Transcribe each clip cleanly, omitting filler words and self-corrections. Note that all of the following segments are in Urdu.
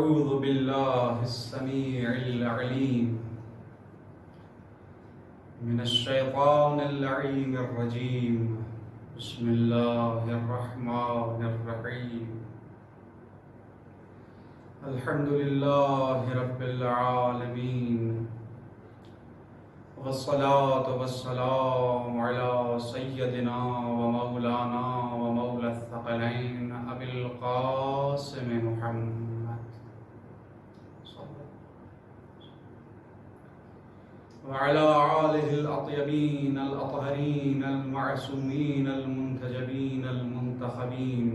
أعوذ بالله السميع العليم من الشيطان اللعين الرجيم. بسم الله الرحمن الرحيم. الحمد لله رب العالمين، والصلاة والسلام على سيدنا ومولانا ومولى الثقلين أبي القاسم محمد وعلى آله الأطيبين الأطهرين المعصومين المنتجبين المنتخبين،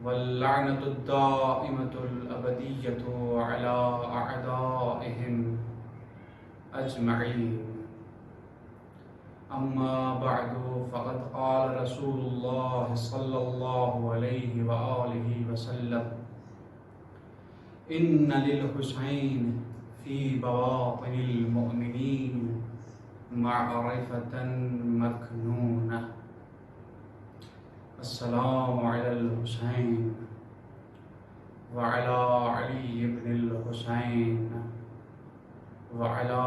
واللعنة الدائمة الأبدية على أعدائهم أجمعين. أما بعد، فقد قال رسول الله صلى الله عليه وآله وسلم: إن للحسين في بواطن المؤمنين معرفة مكنونة. السلام على الحسين وعلى علي بن الحسين وعلى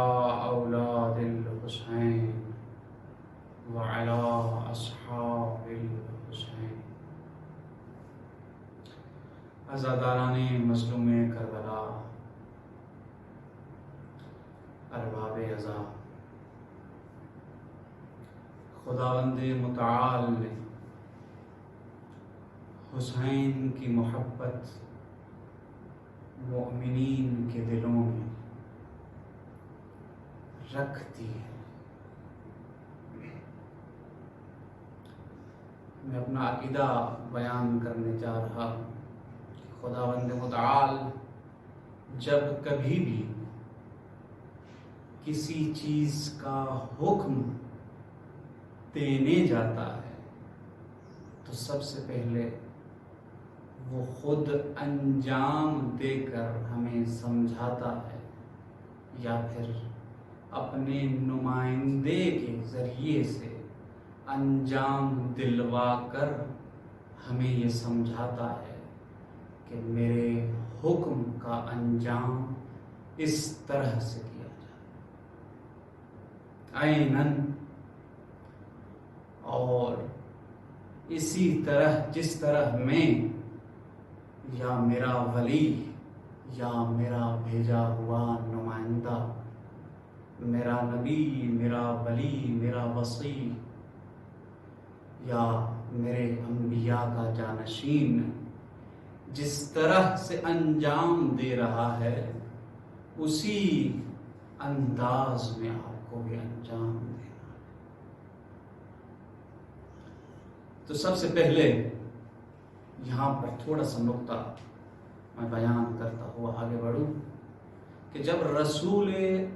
أولاد الحسين وعلى أصحاب الحسين. عزاداران مظلوم کربلا، ارباب عزا، خداوند متعال نے حسین کی محبت مؤمنین کے دلوں میں رکھ دی ہے. میں اپنا عقیدہ بیان کرنے جا رہا ہوں کہ خداوند متعال جب کبھی بھی کسی چیز کا حکم دینے جاتا ہے تو سب سے پہلے وہ خود انجام دے کر ہمیں سمجھاتا ہے، یا پھر اپنے نمائندے کے ذریعے سے انجام دلوا کر ہمیں یہ سمجھاتا ہے کہ میرے حکم کا انجام اس طرح سے کیا عیناً، اور اسی طرح جس طرح میں یا میرا ولی یا میرا بھیجا ہوا نمائندہ، میرا نبی، میرا ولی، میرا وصی یا میرے انبیاء کا جانشین جس طرح سے انجام دے رہا ہے اسی انداز میں آپ کو بھی انجام دینا. تو سب سے پہلے یہاں پر تھوڑا سا نقطہ میں بیان کرتا ہوا آگے بڑھوں کہ جب رسول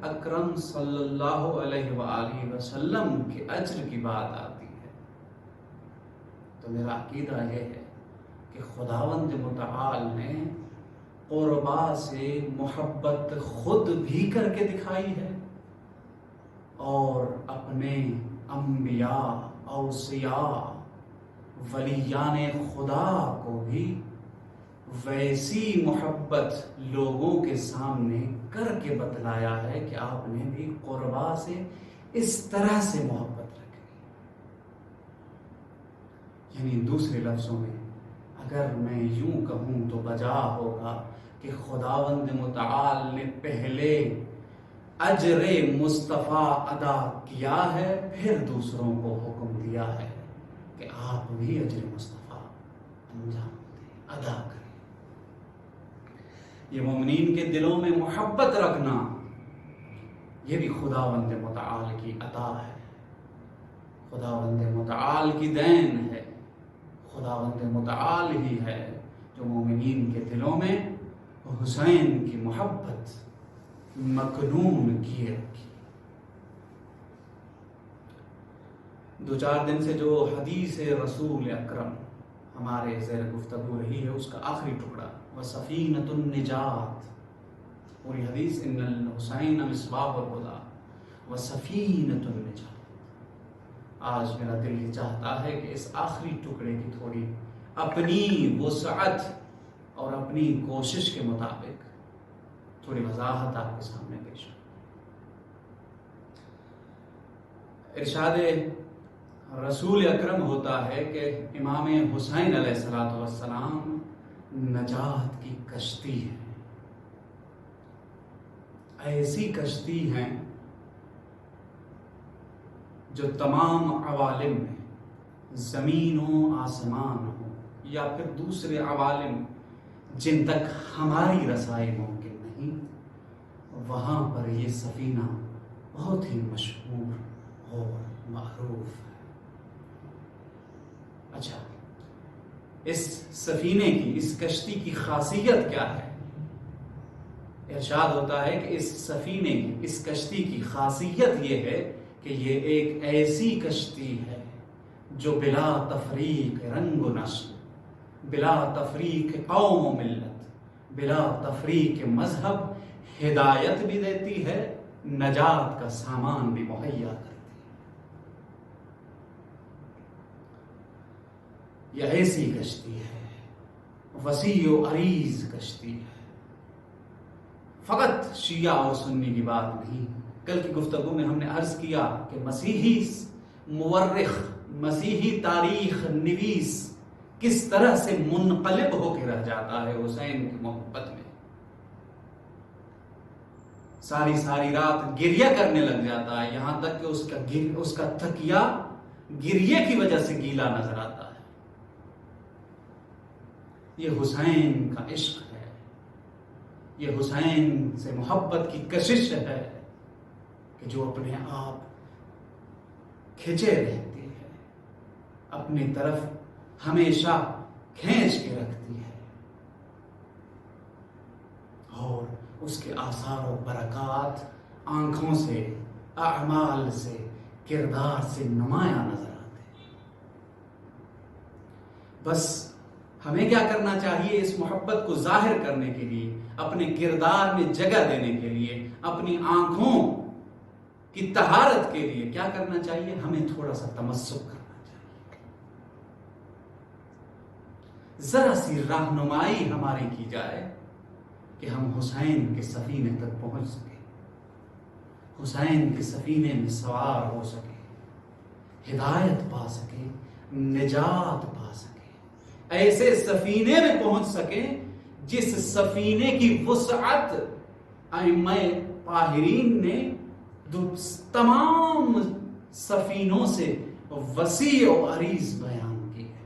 اکرم صلی اللہ علیہ وآلہ وسلم کے اجر کی بات آتی ہے تو میرا عقیدہ یہ ہے کہ خداوند متعال نے قربا سے محبت خود بھی کر کے دکھائی ہے اور اپنے انبیاء، اوصیاء، ولیان خدا کو بھی ویسی محبت لوگوں کے سامنے کر کے بتلایا ہے کہ آپ نے بھی قربا سے اس طرح سے محبت رکھی. یعنی دوسرے لفظوں میں اگر میں یوں کہوں تو بجا ہوگا کہ خداوند متعال نے پہلے اجر مصطفیٰ ادا کیا ہے، پھر دوسروں کو حکم دیا ہے کہ آپ بھی اجر مصطفیٰ انجام دیں، ادا کریں. یہ مومنین کے دلوں میں محبت رکھنا یہ بھی خداوند متعال کی عطا ہے، خداوند متعال کی دین ہے. خداوند متعال ہی ہے جو مومنین کے دلوں میں حسین کی محبت مکنون کیے رکھی. دو چار دن سے جو حدیث رسول اکرم ہمارے زیر گفتگو رہی ہے اس کا آخری ٹکڑا وَسَفِينَةُ النِّجَاةِ، پوری حدیث ان الحسین مصباح الہدیٰ وَسَفِينَةُ النِّجَاةِ. آج میرا دل یہ چاہتا ہے کہ اس آخری ٹکڑے کی تھوڑی اپنی وسعت اور اپنی کوشش کے مطابق تھوڑی وضاحت آپ کے سامنے پیش کروں۔ ارشاد رسول اکرم ہوتا ہے کہ امام حسین علیہ السلام نجات کی کشتی ہے، ایسی کشتی ہیں جو تمام عوالم میں، زمین ہو، آسمان ہو، یا پھر دوسرے عوالم جن تک ہماری رسائی ممکن نہیں، وہاں پر یہ سفینہ بہت ہی مشہور اور معروف ہے۔ اچھا، اس سفینے کی، اس کشتی کی خاصیت کیا ہے؟ ارشاد ہوتا ہے کہ اس سفینے کی، اس کشتی کی خاصیت یہ ہے کہ یہ ایک ایسی کشتی ہے جو بلا تفریق رنگ و نسل، بلا تفریق قوم و ملت، بلا تفریق مذہب ہدایت بھی دیتی ہے، نجات کا سامان بھی مہیا کرتی ہے۔ یہ ایسی کشتی ہے، وسیع و عریض کشتی ہے۔ فقط شیعہ اور سنی کی بات نہیں، کل کی گفتگو میں ہم نے عرض کیا کہ مسیحی مورخ، مسیحی تاریخ نویس کس طرح سے منقلب ہو کے رہ جاتا ہے حسین کی محبت میں، ساری ساری رات گریہ کرنے لگ جاتا ہے، یہاں تک کہ اس کا تکیہ گریہ کی وجہ سے گیلا نظر آتا ہے۔ یہ حسین کا عشق ہے، یہ حسین سے محبت کی کشش ہے کہ جو اپنے آپ کھنچے رہتی ہے، اپنی طرف ہمیشہ کھینچ کے رکھتی ہے، اور اس کے آثار و برکات آنکھوں سے، اعمال سے، کردار سے نمایاں نظر آتے ہیں۔ بس ہمیں کیا کرنا چاہیے؟ اس محبت کو ظاہر کرنے کے لیے، اپنے کردار میں جگہ دینے کے لیے، اپنی آنکھوں کی طہارت کے لیے کیا کرنا چاہیے؟ ہمیں تھوڑا سا تمسک کرنا چاہیے، ذرا سی رہنمائی ہماری کی جائے کہ ہم حسین کے سفینے تک پہنچ سکیں، حسین کے سفینے میں سوار ہو سکیں، ہدایت پا سکیں، نجات پا سکیں، ایسے سفینے میں پہنچ سکیں جس سفینے کی وسعت ائمہ طاہرین نے تمام سفینوں سے وسیع و عریض بیان کی ہے۔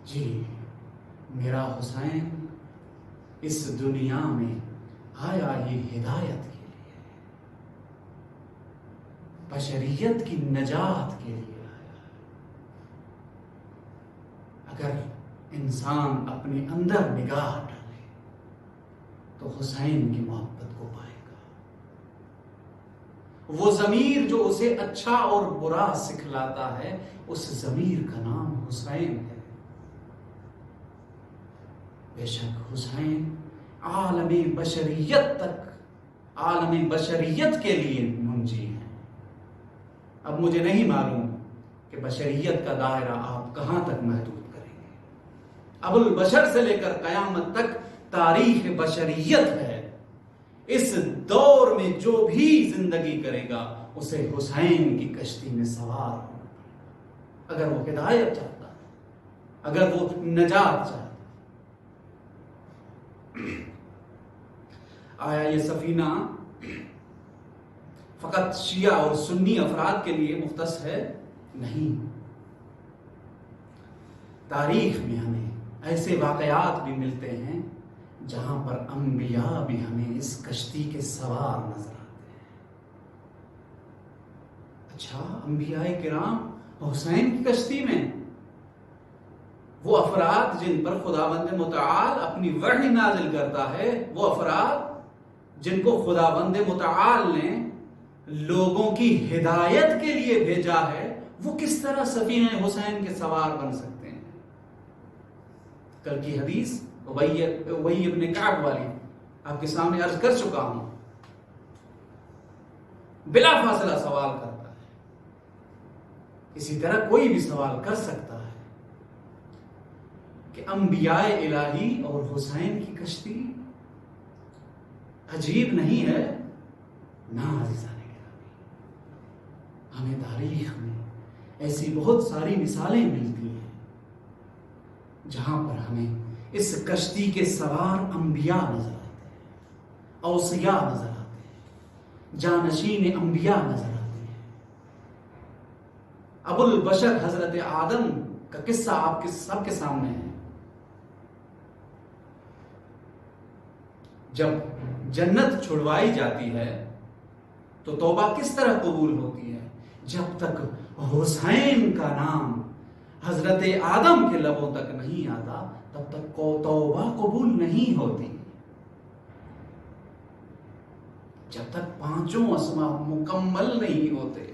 جی، میرا حسین اس دنیا میں آیا یہ ہدایت کے لیے، بشریت کی نجات کے لیے آیا۔ اگر انسان اپنے اندر نگاہ ڈالے تو حسین کی محبت کو پائے گا۔ وہ ضمیر جو اسے اچھا اور برا سکھلاتا ہے، اس ضمیر کا نام حسین ہے۔ بے شک حسین عالم بشریت تک، عالم بشریت کے لیے منجی ہیں۔ اب مجھے نہیں معلوم کہ بشریت کا دائرہ آپ کہاں تک محدود کریں گے۔ ابو البشر سے لے کر قیامت تک تاریخ بشریت ہے، اس دور میں جو بھی زندگی کرے گا اسے حسین کی کشتی میں سوار ہونا پڑے گا، اگر وہ ہدایت چاہتا ہے، اگر وہ نجات چاہتا ہے۔ آیا یہ سفینہ فقط شیعہ اور سنی افراد کے لیے مختص ہے؟ نہیں، تاریخ میں ہمیں ایسے واقعات بھی ملتے ہیں جہاں پر انبیاء بھی ہمیں اس کشتی کے سوار نظر آتے ہیں۔ اچھا، انبیاء کرام حسین کی کشتی میں؟ وہ افراد جن پر خداوند متعال اپنی وحی نازل کرتا ہے، وہ افراد جن کو خداوند متعال نے لوگوں کی ہدایت کے لیے بھیجا ہے، وہ کس طرح سفینہ حسین کے سوار بن سکتے ہیں؟ کل کی حدیث ابی ابن کعب والی آپ کے سامنے عرض کر چکا ہوں، بلا فاصلہ سوال کرتا ہے، اسی طرح کوئی بھی سوال کر سکتا ہے۔ کہ انبیاء الہی اور حسین کی کشتی عجیب نہیں ہے نا عزیزان گرامی؟ ہمیں تاریخ میں ایسی بہت ساری مثالیں ملتی ہیں جہاں پر ہمیں اس کشتی کے سوار انبیاء نظر آتے ہیں، اوصیاء نظر آتے ہیں، جانشین انبیاء نظر آتے ہیں۔ ابو البشر حضرت آدم کا قصہ آپ کے سب کے سامنے ہے۔ جب جنت چھڑوائی جاتی ہے تو توبہ کس طرح قبول ہوتی ہے؟ جب تک حسین کا نام حضرت آدم کے لبوں تک نہیں آتا تب تک توبہ قبول نہیں ہوتی۔ جب تک پانچوں اسماء مکمل نہیں ہوتے۔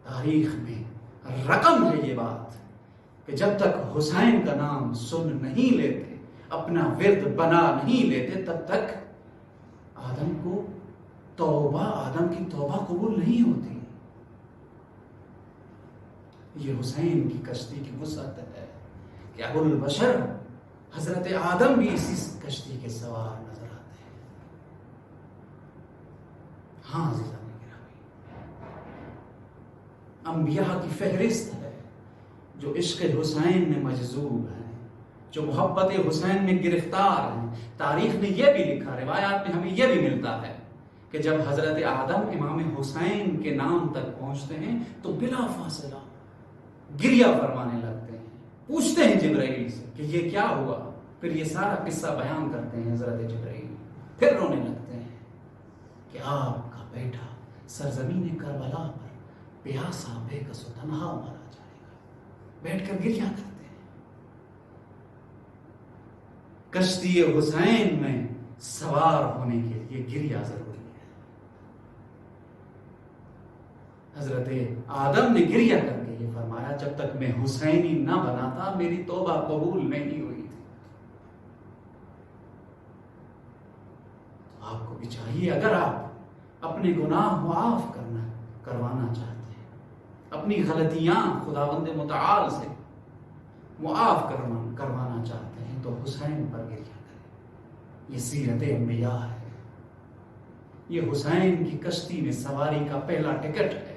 تاریخ میں رقم ہے یہ بات کہ جب تک حسین کا نام سن نہیں لیتے، اپنا ورد بنا نہیں لیتے، تب تک آدم کی توبہ قبول نہیں ہوتی۔ یہ حسین کی کشتی کی وسعت ہے کہ ابو البشر حضرت آدم بھی اسی کشتی کے سوار نظر آتے ہیں۔ ہاں عزیزان گرامی، انبیاء کی فہرست ہے جو عشق حسین میں مجذوب ہیں، جو محبت حسین میں گرفتار ہیں۔ تاریخ نے یہ بھی لکھا، روایات میں ہمیں یہ بھی ملتا ہے کہ جب حضرت آدم امام حسین کے نام تک پہنچتے ہیں تو بلا فاصلہ گریہ فرمانے لگتے ہیں، پوچھتے ہیں جبرائیل سے کہ یہ کیا ہوا، پھر یہ سارا قصہ بیان کرتے ہیں حضرت جبرائیل، پھر رونے لگتے ہیں کہ آپ کا بیٹا سرزمین کربلا پر پیاسا بے کس و تنہا مارا جائے گا۔ بیٹھ کر گریہ کرتے ہیں۔ کشتی حسین میں سوار ہونے کے لیے گریہ ضروری ہے۔ حضرت آدم نے گریہ کر کے یہ فرمایا جب تک میں حسینی نہ بنا تھا میری توبہ قبول نہیں ہوئی تھی۔ تو آپ کو بھی چاہیے، اگر آپ اپنے گناہ معاف کروانا چاہتے ہیں، اپنی غلطیاں خداوند متعال سے معاف کروانا چاہتے ہیں تو حسین پر گریہ کریں۔ یہ سیرت انبیاء ہے، یہ حسین کی کشتی میں سواری کا پہلا ٹکٹ ہے۔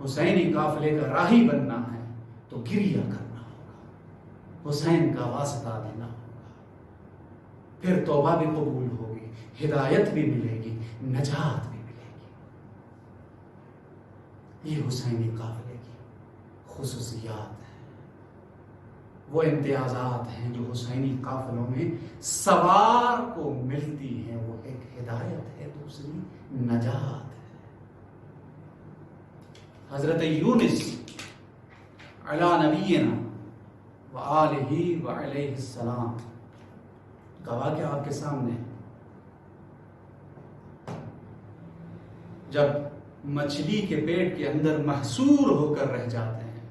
حسینی قافلے کا راہی بننا ہے تو گریہ کرنا ہوگا، حسین کا واسطہ دینا ہوگا، پھر توبہ بھی قبول ہوگی، ہدایت بھی ملے گی، نجات بھی ملے گی۔ یہ حسینی قافلے کی خصوصیات ہیں، وہ امتیازات ہیں جو حسینی قافلوں میں سوار کو ملتی ہیں۔ وہ ایک ہدایت ہے، دوسری نجات ہے۔ حضرت یونس علی نبینا وآلہ وعلیہ السلام کا واقعہ آپ کے سامنے ہے۔ جب مچھلی کے پیٹ کے اندر محصور ہو کر رہ جاتے ہیں،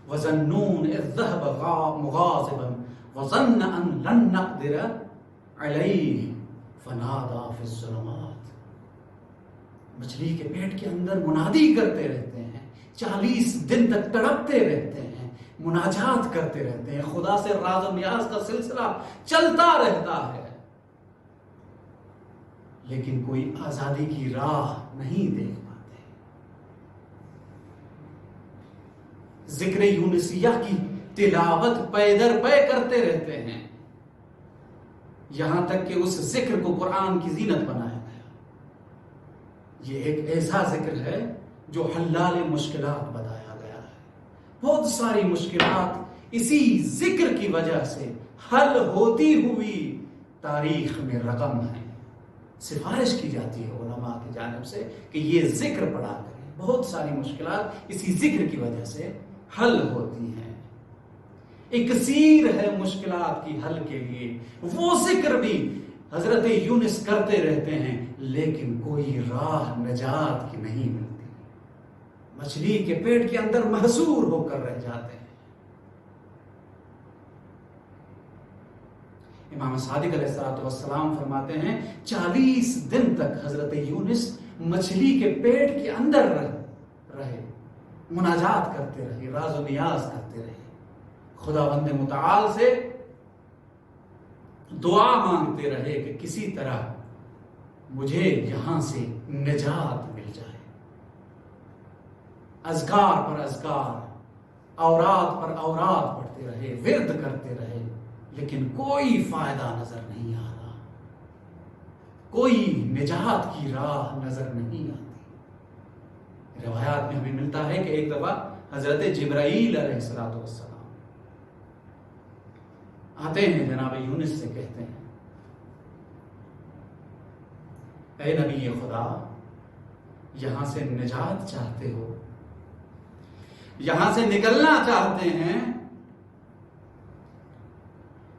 وَظَنُّونَ إِذْ ذَهَبَ مُغَاضِبًا وَظَنَّ أَن لَّن نَّقْدِرَ عَلَيْهِ فَنَادَىٰ فِي الظُّلُمَاتِ۔ مچھلی کے پیٹ کے اندر منادی کرتے رہتے ہیں، 40 دن تک تڑپتے رہتے ہیں، مناجات کرتے رہتے ہیں، خدا سے راز و نیاز کا سلسلہ چلتا رہتا ہے، لیکن کوئی آزادی کی راہ نہیں دیکھ پاتے۔ ذکر یونسیہ کی تلاوت پے در پے کرتے رہتے ہیں، یہاں تک کہ اس ذکر کو قرآن کی زینت بنایا گیا۔ یہ ایک ایسا ذکر ہے جو حلال مشکلات بتایا گیا ہے۔ بہت ساری مشکلات اسی ذکر کی وجہ سے حل ہوتی ہوئی تاریخ میں رقم ہے۔ سفارش کی جاتی ہے علماء کی جانب سے کہ یہ ذکر پڑھا کریں، بہت ساری مشکلات اسی ذکر کی وجہ سے حل ہوتی ہیں۔ اکسیر ہے مشکلات کی حل کے لیے، وہ ذکر بھی حضرت یونس کرتے رہتے ہیں، لیکن کوئی راہ نجات کی نہیں ملتی، مچھلی کے پیٹ کے اندر محصور ہو کر رہ جاتے ہیں۔ امام صادق علیہ السلام فرماتے ہیں 40 دن تک حضرت یونس مچھلی کے پیٹ کے اندر رہے، مناجات کرتے رہے، راز و نیاز کرتے رہے، خداوند متعال سے دعا مانگتے رہے کہ کسی طرح مجھے یہاں سے نجات مل جائے۔ اذکار پر اذکار، اوراد پر اوراد پڑھتے رہے، ورد کرتے رہے، لیکن کوئی فائدہ نظر نہیں آ رہا، کوئی نجات کی راہ نظر نہیں آتی۔ روایات میں ہمیں ملتا ہے کہ ایک دفعہ حضرت جبرائیل علیہ السلام آتے ہیں جناب یونس سے، کہتے ہیں اے نبی خدا، یہاں سے نجات چاہتے ہو، یہاں سے نکلنا چاہتے ہیں؟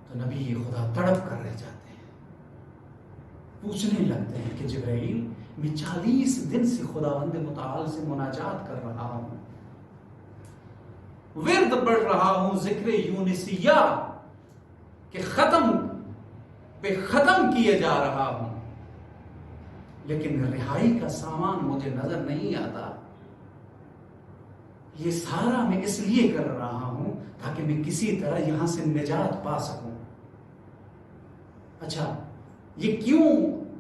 تو نبی خدا تڑپ کر رہ جاتے ہیں، پوچھنے لگتے ہیں کہ جبرائیل، میں 40 دن سے خداوند متعال سے مناجات کر رہا ہوں، ورد پڑھ رہا ہوں، ذکر یونسیہ کہ ختم پہ ختم کیے جا رہا ہوں، لیکن رہائی کا سامان مجھے نظر نہیں آتا۔ یہ سارا میں اس لیے کر رہا ہوں تاکہ میں کسی طرح یہاں سے نجات پا سکوں۔ اچھا، یہ کیوں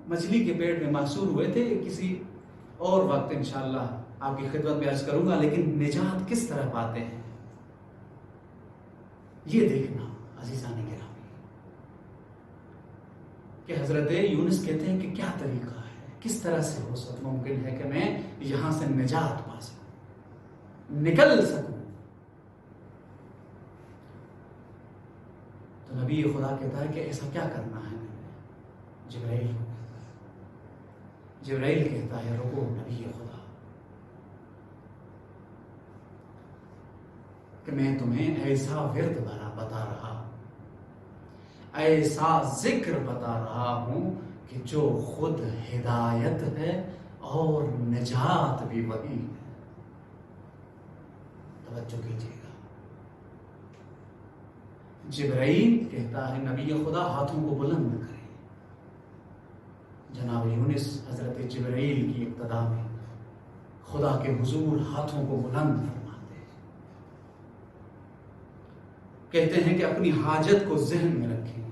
مچھلی کے پیٹ میں محصور ہوئے تھے، کسی اور وقت انشاءاللہ آپ کی خدمت میں عرض کروں گا، لیکن نجات کس طرح پاتے ہیں یہ دیکھنا عزیزان گرامی، کہ حضرت یونس کہتے ہیں کہ کیا طریقہ ہے، کس طرح سے ہو سکتا ممکن ہے کہ میں یہاں سے نجات پا سکوں، نکل سکوں۔ تو نبی خدا کہتا ہے کہ ایسا کیا کرنا ہے؟ جبرائیل کہتا ہے رکو نبی خدا، کہ میں تمہیں ایسا ورد بتا رہا، ایسا ذکر بتا رہا ہوں کہ جو خود ہدایت ہے اور نجات بھی وہی ہے۔ توجہ کیجیے گا، جبرائیل کہتا ہے نبی خدا ہاتھوں کو بلند کرے۔ جناب یونس حضرت جبرائیل کی ابتدا میں خدا کے حضور ہاتھوں کو بلند فرماتے ہیں، کہتے ہیں کہ اپنی حاجت کو ذہن میں رکھیں،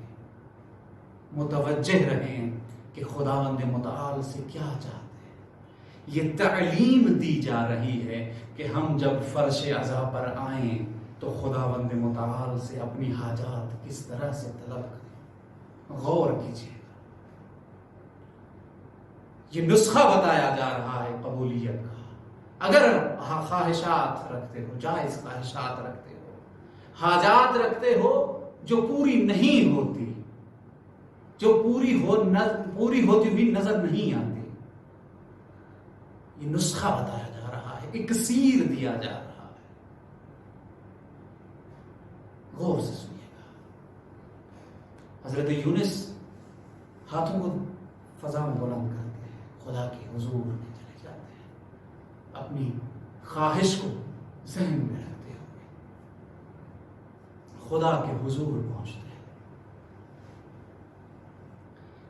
متوجہ رہیں کہ خداوند متعال سے کیا چاہتے ہیں۔ یہ تعلیم دی جا رہی ہے کہ ہم جب فرش عزا پر آئیں تو خداوند متعال سے اپنی حاجات کس طرح سے طلب کریں۔ غور کیجیے، یہ نسخہ بتایا جا رہا ہے قبولیت کا۔ اگر خواہشات رکھتے ہو، جائز خواہشات رکھتے ہو، حاجات رکھتے ہو جو پوری نہیں ہوتی، جو پوری ہوتی ہوئی نظر نہیں آتی، یہ نسخہ بتایا جا رہا ہے، اکسیر دیا جا رہا ہے۔ غور سے سنیے گا، حضرت یونس ہاتھوں کو فضا میں بلند کرتے ہیں، خدا کے حضور میں چلے جاتے ہیں، اپنی خواہش کو ذہن میں رکھتے ہوئے خدا کے حضور پہنچتے ہیں۔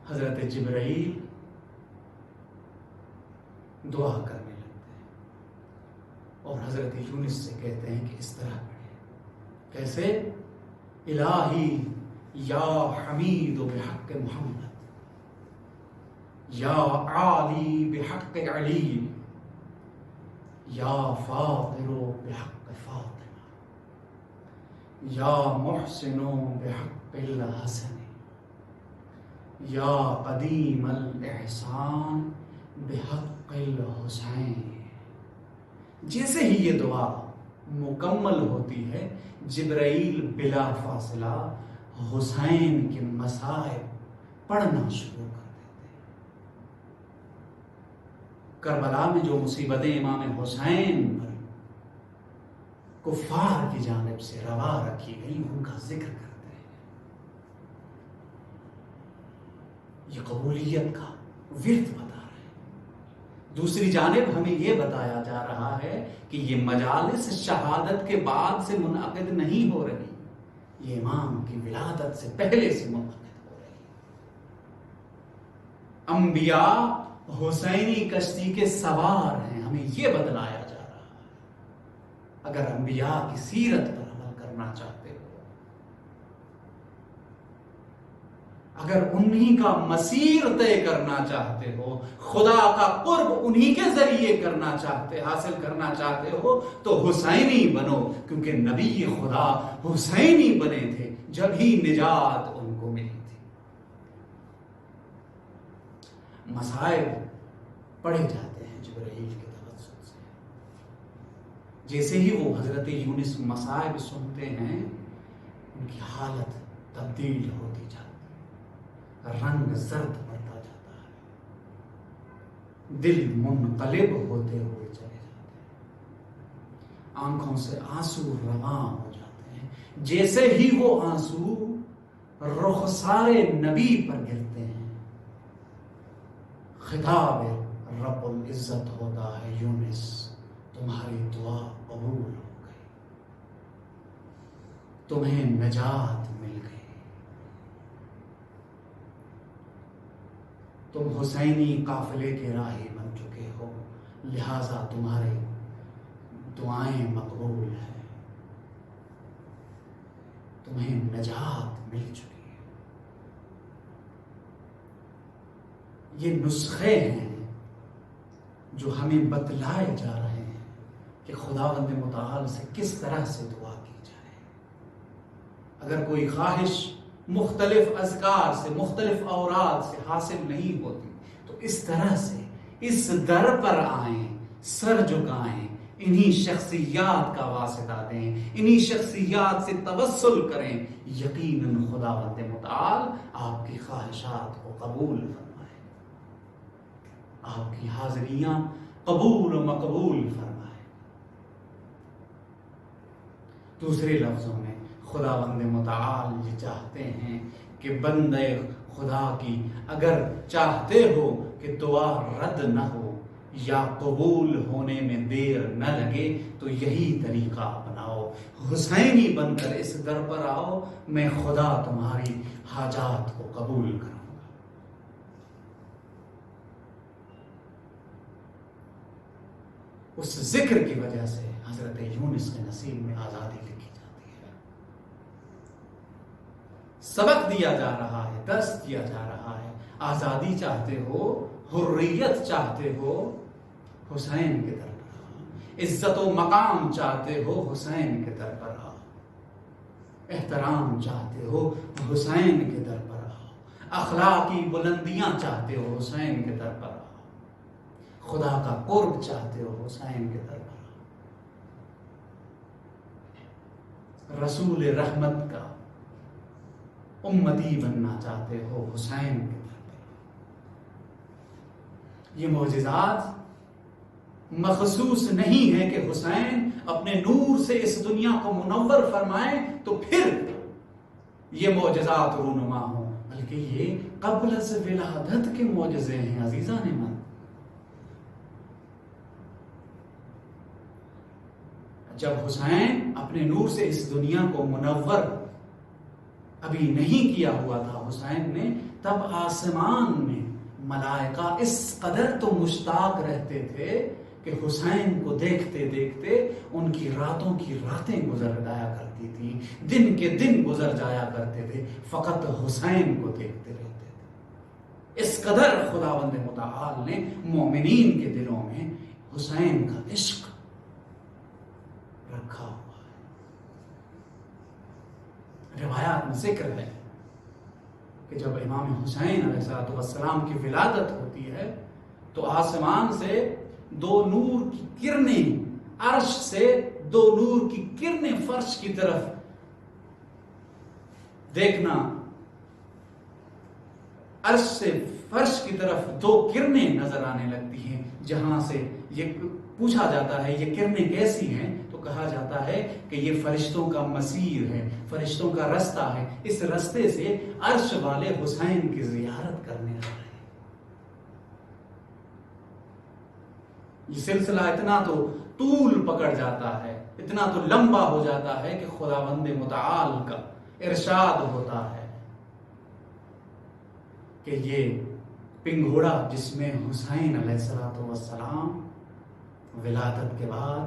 حضرت جبرائیل دعا کرنے لگتے ہیں اور حضرت یونس سے کہتے ہیں کہ اس طرح پڑھیں، کیسے؟ الہی یا حمید بحق محمد، یا عالی بحق علی، یا فاطر بحق فاطمہ، یا محسن بحق الحسن، یا قدیم الاحسان بحق الحسین۔ جیسے ہی یہ دعا مکمل ہوتی ہے، جبرائیل بلا فاصلہ حسین کے مصائب پڑھنا شروع کر دیتے ہیں۔ کربلا میں جو مصیبتیں امام حسین پر کفار کی جانب سے روا رکھی گئی، ان کا ذکر کرتے ہیں۔ یہ قبولیت کا ورد بتا رہے ہیں۔ دوسری جانب ہمیں یہ بتایا جا رہا ہے کہ یہ مجالس شہادت کے بعد سے منعقد نہیں ہو رہی، یہ امام کی ولادت سے پہلے سے منعقد ہو رہی۔ انبیاء حسینی کشتی کے سوار ہیں، ہمیں یہ بتلایا جا رہا ہے۔ اگر انبیاء کی سیرت پر عمل کرنا چاہتے ہو، اگر انہی کا مسیر طے کرنا چاہتے ہو، خدا کا قرب انہی کے ذریعے حاصل کرنا چاہتے ہو، تو حسینی بنو، کیونکہ نبی خدا حسینی بنے تھے، جب ہی نجات ان کو ملی تھی۔ مصائب پڑھے جاتے ہیں جبرائیل کے توسط سے، جیسے ہی وہ حضرت یونس مصائب سنتے ہیں ان کی حالت تبدیل ہوتی جاتی ہے، رنگ زرد پڑتا جاتا ہے، دل منقلب ہوتے ہوئے چلے جاتے ہیں، آنکھوں سے آنسو رواں ہو جاتے ہیں، جیسے ہی وہ آنسو رخسار نبی پر گرتے ہیں، خطاب رب العزت ہوتا ہے، یونس تمہاری دعا قبول ہو گئی، تمہیں نجات مل گئی، تم حسینی قافلے کے راہی بن چکے ہو، لہذا تمہارے دعائیں مقبول ہیں، تمہیں نجات مل چکی ہے۔ یہ نسخے ہیں جو ہمیں بتلائے جا رہے ہیں کہ خداوند متعال سے کس طرح سے دعا کی جائے۔ اگر کوئی خواہش مختلف اذکار سے، مختلف اوراد سے حاصل نہیں ہوتی تو اس طرح سے اس در پر آئیں، سر جھکائیں، انہی شخصیات کا واسطہ دیں، انہی شخصیات سے توسل کریں، یقیناً خداوند متعال آپ کی خواہشات کو قبول فرمائے، آپ کی حاضریاں قبول و مقبول فرمائے۔ دوسرے لفظوں میں خداوند متعال یہ چاہتے ہیں کہ بندے خدا کی اگر چاہتے ہو کہ دعا رد نہ ہو یا قبول ہونے میں دیر نہ لگے تو یہی طریقہ اپناؤ، حسینی بن کر اس در پر آؤ، میں خدا تمہاری حاجات کو قبول کروں۔ اس ذکر کی وجہ سے حضرت یونس کے نصیب میں آزادی لکھی جاتی ہے، سبق دیا جا رہا ہے، درس دیا جا رہا ہے۔ آزادی چاہتے ہو، حریت چاہتے ہو، حسین کے در پر آؤ، عزت و مقام چاہتے ہو، حسین کے در پر آؤ، احترام چاہتے ہو، حسین کے در پر آؤ، اخلاقی بلندیاں چاہتے ہو، حسین کے در پر آؤ، خدا کا قرب چاہتے ہو، حسین کے در پر آؤ، رسول رحمت کا امتی بننا چاہتے ہو، حسین کے در پر آؤ۔ یہ معجزات مخصوص نہیں ہے کہ حسین اپنے نور سے اس دنیا کو منور فرمائیں تو پھر یہ معجزات رونما ہوں، بلکہ یہ قبل از ولادت کے معجزے ہیں عزیزان من۔ جب حسین اپنے نور سے اس دنیا کو منور ابھی نہیں کیا ہوا تھا حسین نے، تب آسمان میں ملائکہ اس قدر تو مشتاق رہتے تھے کہ حسین کو دیکھتے دیکھتے ان کی راتوں کی راتیں گزر جایا کرتی تھیں، دن کے دن گزر جایا کرتے تھے، فقط حسین کو دیکھتے رہتے تھے۔ اس قدر خداوند متعال نے مومنین کے دلوں میں حسین کا عشق رکھا ہوا ہے۔ روایات میں ذکر ہے کہ جب امام حسین علیہ السلام کی ولادت ہوتی ہے تو آسمان سے دو نور کی کرنیں، عرش سے دو نور کی کرنیں فرش کی طرف دیکھنا، عرش سے فرش کی طرف دو کرنیں نظر آنے لگتی ہیں، جہاں سے یہ پوچھا جاتا ہے یہ کرنیں کیسی ہیں، تو کہا جاتا ہے کہ یہ فرشتوں کا مسیر ہے، فرشتوں کا رستہ ہے، اس رستے سے عرش والے حسین کی زیارت کرنے آ رہے ہیں۔ یہ سلسلہ اتنا تو طول پکڑ جاتا ہے، اتنا تو لمبا ہو جاتا ہے کہ خداوند متعال کا ارشاد ہوتا ہے کہ یہ پنگھوڑا جس میں حسین علیہ السلام ولادت کے بعد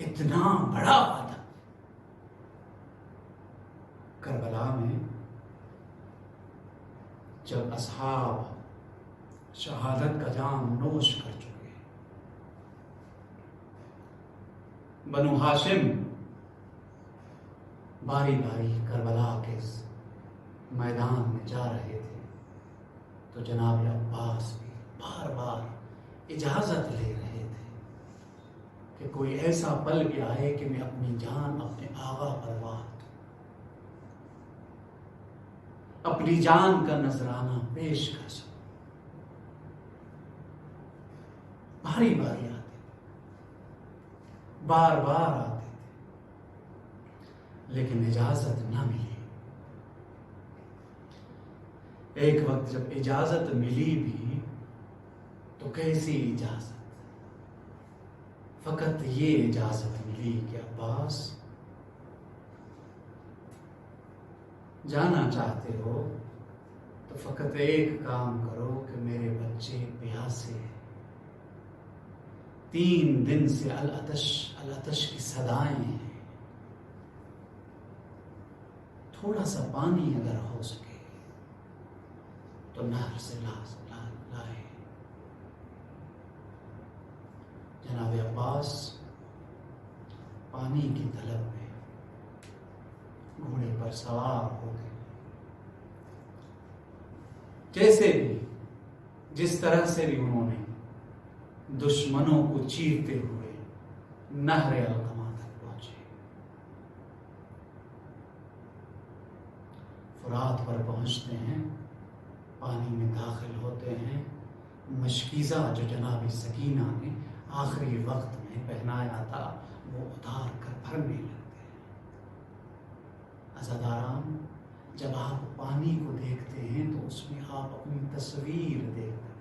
اتنا بڑا وعدہ کربلا میں جب اصحاب شہادت کا جام نوش کر چکے، بنو ہاشم باری باری کربلا کے میدان میں جا رہے تھے، تو جناب عباس بھی بار بار اجازت لے رہے تھے کہ کوئی ایسا پل بھی آئے کہ میں اپنی جان اپنے آقا پر وار دوں، اپنی جان کا نذرانہ پیش کر سکوں۔ باری باری آتے تھے، بار بار آتے تھے، لیکن اجازت نہ ملی۔ ایک وقت جب اجازت ملی بھی تو کیسی اجازت؟ فقط یہ اجازت ملی کہ عباس جانا چاہتے ہو تو فقط ایک کام کرو کہ میرے بچے پیاسے ہیں، 3 دن سے العطش کی صدائیں ہیں، تھوڑا سا پانی اگر ہو سکے تو نہر سے لائے۔ جناب عباس پانی کی طلب میں گھوڑے پر سوار ہو گئے، جیسے بھی جس طرح سے بھی انہوں نے دشمنوں کو چیرتے ہوئے نہر علقمہ تک پہنچے۔ فرات پر پہنچتے ہیں، پانی میں داخل ہوتے ہیں، مشکیزہ جو جناب سکینہ نے آخری وقت میں پہنایا تھا وہ اتار کر بھرنے لگتے ہیں۔ عزاداران، جب آپ پانی کو دیکھتے ہیں تو اس میں آپ اپنی تصویر دیکھتے ہیں،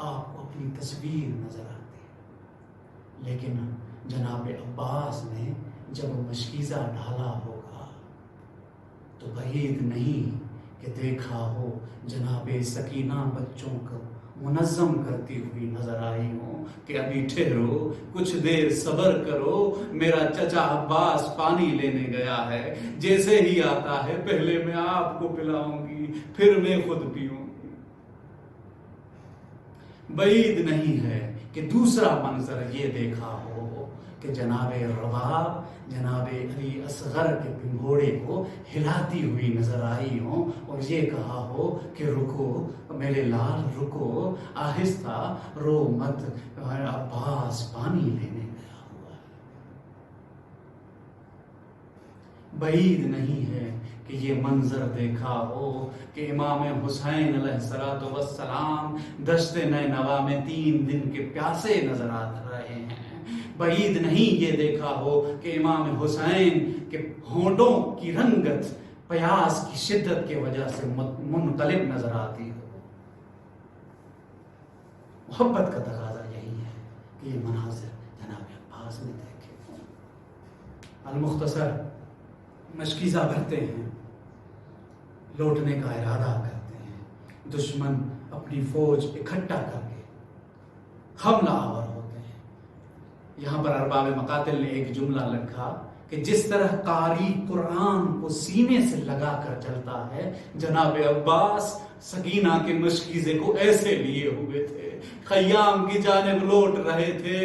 آپ کو اپنی تصویر نظر آتی ہے۔ لیکن جناب عباس نے جب مشکیزہ ڈالا ہوگا تو بعید نہیں کہ دیکھا ہو جناب سکینہ بچوں کو منظم کرتی ہوئی نظر آئی ہوں کہ ابھی ٹھہرو، کچھ دیر صبر کرو، میرا چچا عباس پانی لینے گیا ہے، جیسے ہی آتا ہے پہلے میں آپ کو پلاؤں گی، پھر میں خود پیوں گی۔ بعید نہیں ہے کہ دوسرا منظر یہ دیکھا ہو کہ جناب رباب جناب علی اصغر کے گھوڑے کو ہلاتی ہوئی نظر آئی ہوں اور یہ کہا ہو کہ رکو میرے لال، رکو، آہستہ، رو مت، عباس پانی لینے گیا ہوا ہے۔ بعید نہیں ہے کہ یہ منظر دیکھا ہو کہ امام حسین علیہ السلام دشت نینوا میں 3 دن کے پیاسے نظر آ رہے ہیں۔ بعید نہیں یہ دیکھا ہو کہ امام حسین کے ہونٹوں کی رنگت پیاس کی شدت کی وجہ سے منقلب نظر آتی ہو۔ محبت کا تقاضا یہی ہے کہ یہ مناظر جناب عباس نے دیکھے۔ المختصر مشکیزہ بھرتے ہیں، لوٹنے کا ارادہ کرتے ہیں، دشمن اپنی فوج اکٹھا کر کے حملہ آور ہوتے ہیں۔ یہاں پر ارباب مقاتل نے ایک جملہ لکھا کہ جس طرح قاری قرآن کو سینے سے لگا کر چلتا ہے، جناب عباس سکینہ کے مشکیزے کو ایسے لیے ہوئے تھے، خیام کی جانب لوٹ رہے تھے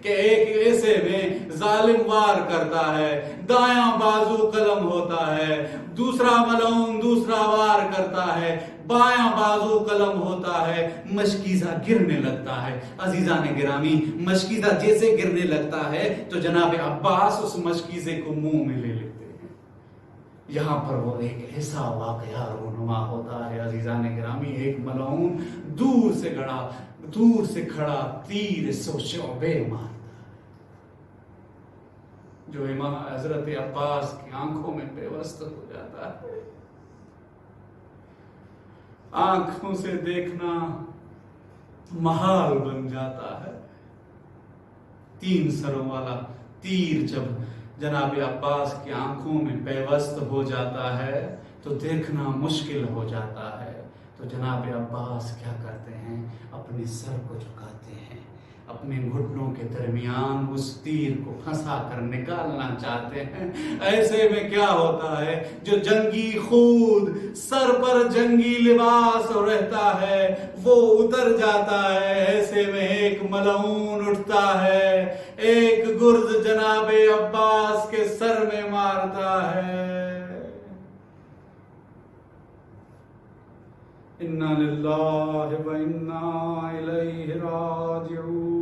کہ ایک ایسے میں ظالم وار کرتا ہے، دایاں بازو قلم ہوتا ہے، دوسرا ملعون دوسرا وار کرتا ہے، بایاں بازو قلم ہوتا ہے، مشکیزہ گرنے لگتا ہے۔ عزیزان گرامی، مشکیزہ جیسے گرنے لگتا ہے تو جناب عباس اس مشکیزے کو منہ میں لے لیتے ہیں۔ یہاں پر وہ ایک ایسا واقعہ رونما ہوتا ہے عزیزان گرامی، ایک ملعون دور سے کھڑا تیر 100 شعبے مارتا ہے، جو امام حضرت عباس کی آنکھوں میں پیوست ہو جاتا ہے۔ آنکھوں سے دیکھنا محال بن جاتا ہے۔ 3 سروں والا تیر جب جناب عباس کی آنکھوں میں پیوست ہو جاتا ہے تو دیکھنا مشکل ہو جاتا ہے۔ تو جناب عباس کیا کرتے ہیں؟ اپنے سر کو جھکاتے ہیں، اپنے گھٹنوں کے درمیان اس تیر کو پھنسا کر نکالنا چاہتے ہیں۔ ایسے میں کیا ہوتا ہے، جو جنگی خود سر پر جنگی لباس رہتا ہے وہ اتر جاتا ہے۔ ایسے میں ایک ملعون اٹھتا ہے، ایک گرز جناب عباس کے سر میں مارتا ہے۔ انا للہ و انا الیہ راجعون۔